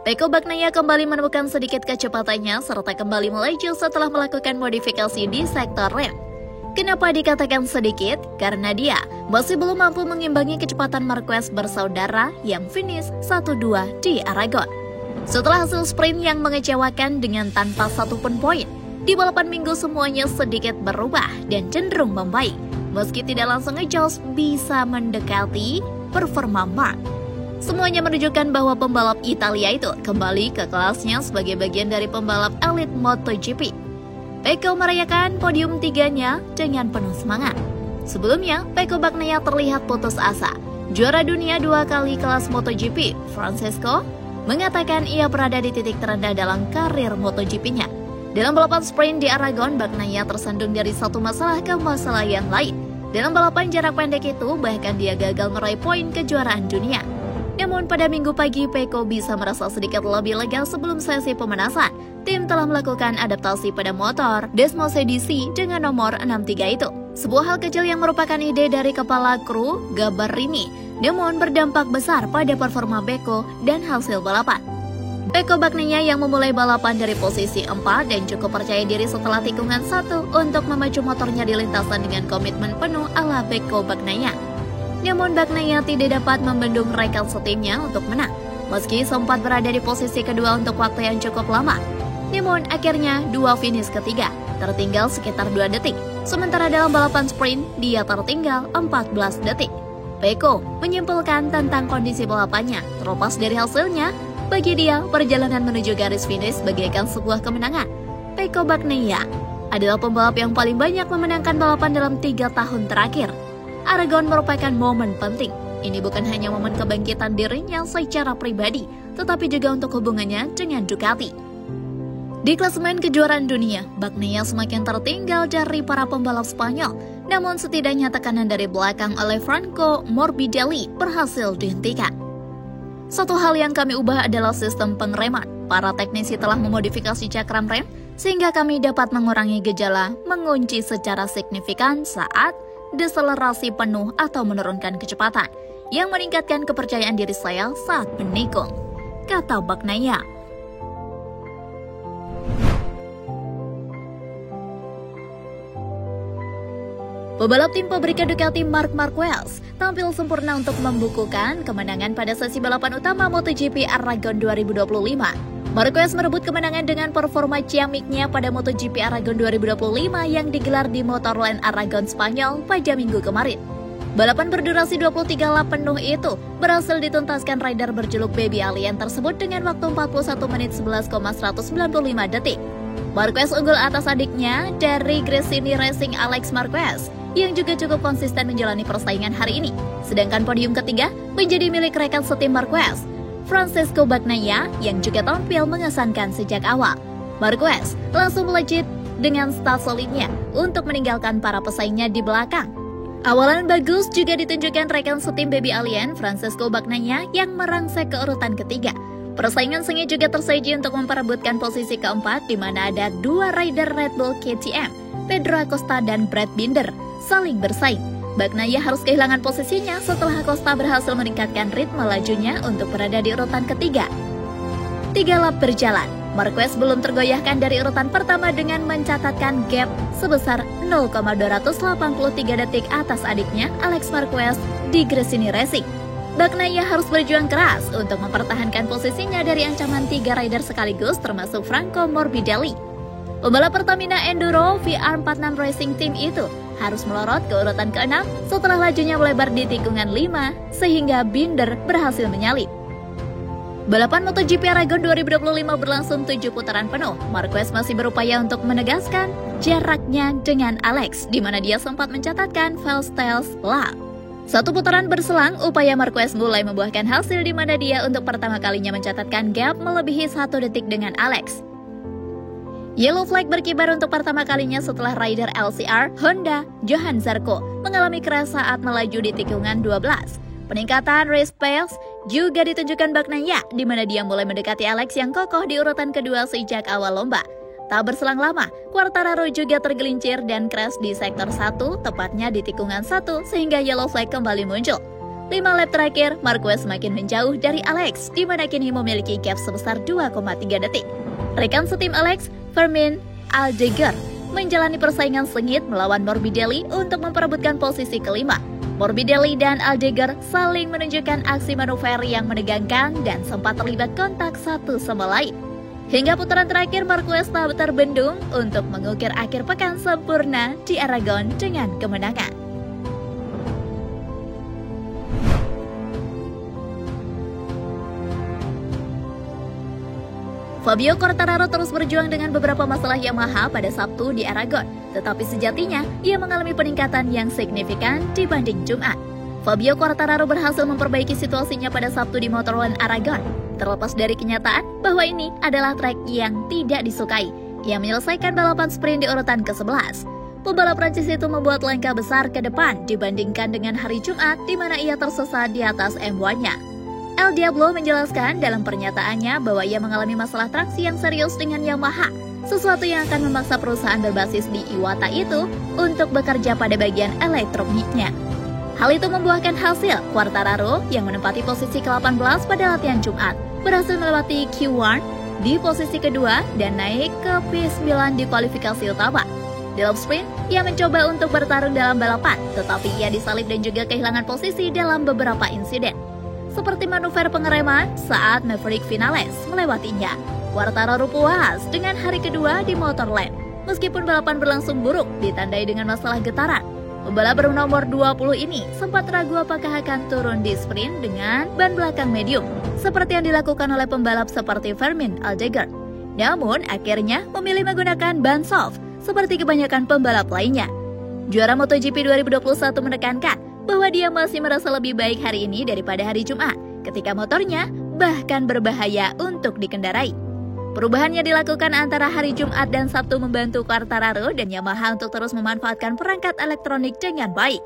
Pecco Bagnaia kembali menemukan sedikit kecepatannya serta kembali melaju setelah melakukan modifikasi di sektor rem. Kenapa dikatakan sedikit? Karena dia masih belum mampu mengimbangi kecepatan Marquez bersaudara yang finish 1-2 di Aragon. Setelah hasil sprint yang mengecewakan dengan tanpa satupun poin, di balapan minggu semuanya sedikit berubah dan cenderung membaik. Meski tidak langsung ngejos bisa mendekati performa Mark. Semuanya menunjukkan bahwa pembalap Italia itu kembali ke kelasnya sebagai bagian dari pembalap elit MotoGP. Pecco merayakan podium 3-nya dengan penuh semangat. Sebelumnya, Pecco Bagnaia terlihat putus asa. Juara dunia 2 kali kelas MotoGP, Francesco, mengatakan ia berada di titik terendah dalam karir MotoGP-nya. Dalam balapan sprint di Aragon, Bagnaia tersandung dari satu masalah ke masalah yang lain. Dalam balapan jarak pendek itu, bahkan dia gagal meraih poin kejuaraan dunia. Namun pada minggu pagi, Pecco bisa merasa sedikit lebih lega sebelum sesi pemanasan. Tim telah melakukan adaptasi pada motor Desmosed DC dengan nomor 63 itu. Sebuah hal kecil yang merupakan ide dari kepala kru Gabarrini, namun berdampak besar pada performa Pecco dan hasil balapan. Pecco Bagnaia yang memulai balapan dari posisi 4 dan cukup percaya diri setelah tikungan 1 untuk memacu motornya di lintasan dengan komitmen penuh ala Pecco Bagnaia. Namun Bagnaia tidak dapat membendung rekan setimnya untuk menang, meski sempat berada di posisi kedua untuk waktu yang cukup lama. Namun akhirnya 2 finish ketiga, tertinggal sekitar 2 detik. Sementara dalam balapan sprint, dia tertinggal 14 detik. Pecco menyimpulkan tentang kondisi balapannya, terlepas dari hasilnya, bagi dia, perjalanan menuju garis finish bagaikan sebuah kemenangan. Pecco Bagnaia adalah pembalap yang paling banyak memenangkan balapan dalam 3 tahun terakhir. Aragon merupakan momen penting. Ini bukan hanya momen kebangkitan dirinya secara pribadi, tetapi juga untuk hubungannya dengan Ducati. Di klasemen kejuaraan dunia, Bagnaia semakin tertinggal dari para pembalap Spanyol. Namun setidaknya tekanan dari belakang oleh Franco Morbidelli berhasil dihentikan. Satu hal yang kami ubah adalah sistem pengereman. Para teknisi telah memodifikasi cakram rem sehingga kami dapat mengurangi gejala mengunci secara signifikan saat deselerasi penuh atau menurunkan kecepatan, yang meningkatkan kepercayaan diri saya saat menikung, kata Bagnaia. Pebalap tim pabrikan Ducati Marc Marquez tampil sempurna untuk membukukan kemenangan pada sesi balapan utama MotoGP Aragon 2025. Marquez merebut kemenangan dengan performa ciamiknya pada MotoGP Aragon 2025 yang digelar di Motorland Aragon, Spanyol pada minggu kemarin. Balapan berdurasi 23 lap penuh itu berhasil dituntaskan rider berjuluk Baby Alien tersebut dengan waktu 41 menit 11,195 detik. Marquez unggul atas adiknya dari Gresini Racing Alex Marquez, yang juga cukup konsisten menjalani persaingan hari ini. Sedangkan podium ketiga menjadi milik rekan setim Marquez, Francesco Bagnaia, yang juga tampil mengesankan sejak awal. Marquez langsung melejit dengan start solidnya untuk meninggalkan para pesaingnya di belakang. Awalan bagus juga ditunjukkan rekan setim Baby Alien, Francesco Bagnaia, yang merangsek ke urutan ketiga. Persaingan sengit juga tersaji untuk memperebutkan posisi keempat, di mana ada 2 rider Red Bull KTM, Pedro Acosta dan Brad Binder, saling bersaing. Bagnaia harus kehilangan posisinya setelah Acosta berhasil meningkatkan ritme lajunya untuk berada di urutan ketiga. 3 lap berjalan, Marquez belum tergoyahkan dari urutan pertama dengan mencatatkan gap sebesar 0,283 detik atas adiknya Alex Marquez di Gresini Racing. Bagnaia harus berjuang keras untuk mempertahankan posisinya dari ancaman 3 rider sekaligus termasuk Franco Morbidelli. Pembalap Pertamina Enduro VR46 Racing Team itu harus melorot ke urutan ke-6 setelah lajunya melebar di tikungan 5 sehingga Binder berhasil menyalip. Balapan MotoGP Aragon 2025 berlangsung 7 putaran penuh. Marquez masih berupaya untuk menegaskan jaraknya dengan Alex, di mana dia sempat mencatatkan fastest lap. 1 putaran berselang, upaya Marquez mulai membuahkan hasil di mana dia untuk pertama kalinya mencatatkan gap melebihi 1 detik dengan Alex. Yellow flag berkibar untuk pertama kalinya setelah rider LCR Honda Johan Zarco mengalami crash saat melaju di tikungan 12. Peningkatan race pace juga ditunjukkan Bagnaia, di mana dia mulai mendekati Alex yang kokoh di urutan kedua sejak awal lomba. Tak berselang lama, Quartararo juga tergelincir dan crash di sektor 1, tepatnya di tikungan 1, sehingga yellow flag kembali muncul. 5 lap terakhir, Marquez semakin menjauh dari Alex, di mana kini memiliki gap sebesar 2,3 detik. Rekan setim Alex, Fermin Aldeguer, menjalani persaingan sengit melawan Morbidelli untuk memperebutkan posisi kelima. Morbidelli dan Aldeguer saling menunjukkan aksi manuver yang menegangkan dan sempat terlibat kontak satu sama lain. Hingga putaran terakhir, Marquez tak terbendung untuk mengukir akhir pekan sempurna di Aragon dengan kemenangan. Fabio Quartararo terus berjuang dengan beberapa masalah Yamaha pada Sabtu di Aragon, tetapi sejatinya ia mengalami peningkatan yang signifikan dibanding Jumat. Fabio Quartararo berhasil memperbaiki situasinya pada Sabtu di Motorland Aragon. Terlepas dari kenyataan bahwa ini adalah trek yang tidak disukai, ia menyelesaikan balapan sprint di urutan ke-11. Pembalap Prancis itu membuat langkah besar ke depan dibandingkan dengan hari Jumat di mana ia tersesat di atas M1-nya. El Diablo menjelaskan dalam pernyataannya bahwa ia mengalami masalah traksi yang serius dengan Yamaha, sesuatu yang akan memaksa perusahaan berbasis di Iwata itu untuk bekerja pada bagian elektroniknya. Hal itu membuahkan hasil. Quartararo yang menempati posisi ke-18 pada latihan Jumat berhasil melewati Q1 di posisi kedua dan naik ke P9 di kualifikasi utama. Dalam sprint, ia mencoba untuk bertarung dalam balapan, tetapi ia disalip dan juga kehilangan posisi dalam beberapa insiden, seperti manuver pengereman saat Maverick Vinales melewatinya. Quartararo puas dengan hari kedua di Motorland. Meskipun balapan berlangsung buruk, ditandai dengan masalah getaran, pembalap bernomor 20 ini sempat ragu apakah akan turun di sprint dengan ban belakang medium, seperti yang dilakukan oleh pembalap seperti Fermin Aldeguer. Namun, akhirnya memilih menggunakan ban soft, seperti kebanyakan pembalap lainnya. Juara MotoGP 2021 menekankan bahwa dia masih merasa lebih baik hari ini daripada hari Jumat, ketika motornya bahkan berbahaya untuk dikendarai. Perubahannya dilakukan antara hari Jumat dan Sabtu membantu Quartararo dan Yamaha untuk terus memanfaatkan perangkat elektronik dengan baik.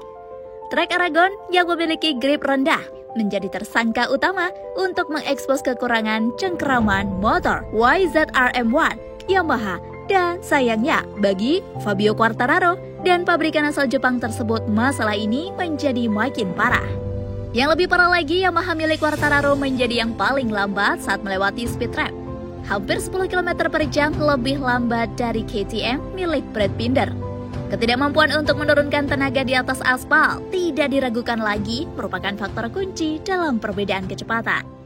Trek Aragon yang memiliki grip rendah menjadi tersangka utama untuk mengekspos kekurangan cengkeraman motor YZR-M1 Yamaha. Dan sayangnya, bagi Fabio Quartararo dan pabrikan asal Jepang tersebut, masalah ini menjadi makin parah. Yang lebih parah lagi, Yamaha milik Quartararo menjadi yang paling lambat saat melewati speed trap. Hampir 10 km per jam lebih lambat dari KTM milik Brad Binder. Ketidakmampuan untuk menurunkan tenaga di atas aspal tidak diragukan lagi merupakan faktor kunci dalam perbedaan kecepatan.